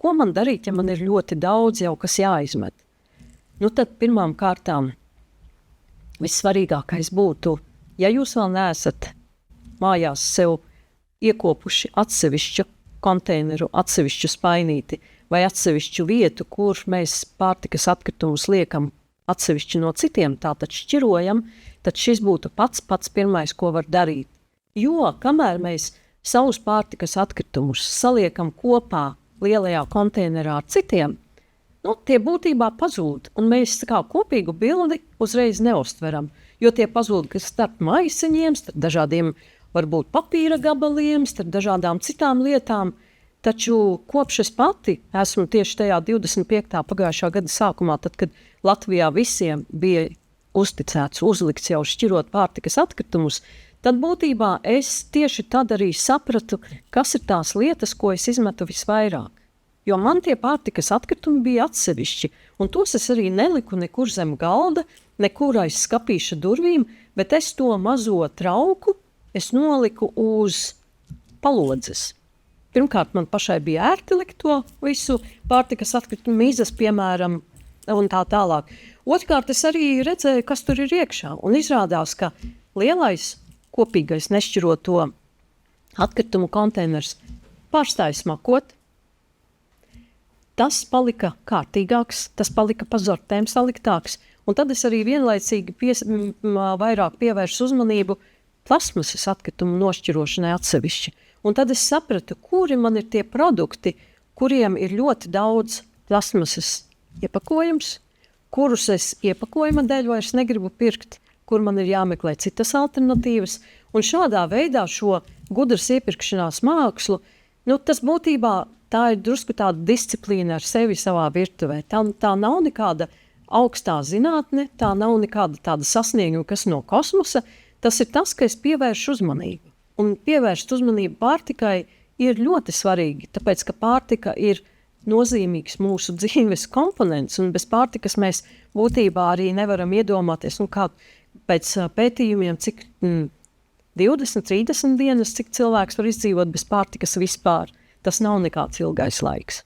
ko man darīt, ja man ir ļoti daudz jau, kas jāizmet? Nu, tad pirmām kārtām vissvarīgākais būtu, ja jūs vēl neesat mājās sev iekopuši atsevišķu konteineru, atsevišķu spainīti vai atsevišķu vietu, kur mēs pārtikas atkritumus liekam atsevišķi no citiem, tātad šķirojam, tad šis būtu pats pirmais, ko var darīt. Jo, kamēr mēs savus pārtikas atkritumus saliekam kopā lielajā konteinerā ar citiem, tie būtībā pazūd, un mēs kā kopīgu bildi uzreiz neuztveram, jo tie pazūd, kas starp maisiņiem, starp dažādiem varbūt papīra gabaliem, starp dažādām citām lietām, taču kopš es pati esmu tieši tajā 25. pagājušā gada sākumā, tad, kad Latvijā visiem bija uzlikts jau šķirot pārtikas atkritumus, tad būtībā es tieši tad arī sapratu, kas ir tās lietas, ko es izmetu visvairāk. Jo man tie pārtikas atkritumi bija atsevišķi, un tos es arī neliku nekur zem galda, nekur aiz skapīša durvīm, bet es to mazo trauku es noliku uz palodzes. Pirmkārt, man pašai bija ērti likt to visu pārtikas atkritumu mizas, piemēram, un tā tālāk. Otrkārt, es arī redzēju, kas tur ir iekšā, un izrādās, ka lielais kopīgais nešķiroto atkritumu konteiners pārstāja smakot. Tas palika kārtīgāks, tas palika pa zortēm saliktāks, un tad es arī vienlaicīgi vairāk pievēršu uzmanību plasmasas atkritumu nošķirošanai atsevišķi. Un tad es sapratu, kuri man ir tie produkti, kuriem ir ļoti daudz plasmasas iepakojums, kurus es iepakojuma dēļ vairs negribu pirkt, kur man ir jāmeklē citas alternatīvas. Un šādā veidā šo gudras iepirkšanās mākslu, tas būtībā tā ir drusku tāda disciplīna ar sevi savā virtuvē. Tā nav nekāda augstā zinātne, tā nav nekāda tāda sasnieguma, kas no kosmosa. Tas ir tas, ka es pievēršu uzmanību. Un pievērst uzmanību pārtikai ir ļoti svarīgi, tāpēc, ka pārtika ir nozīmīgs mūsu dzīves komponents, un bez pārtikas mēs būtībā arī nevaram iedomāties, kā pēc pētījumiem, cik 20, 30 dienas, cik cilvēks var izdzīvot bez pārtikas vispār. Tas nav nekāds ilgais laiks.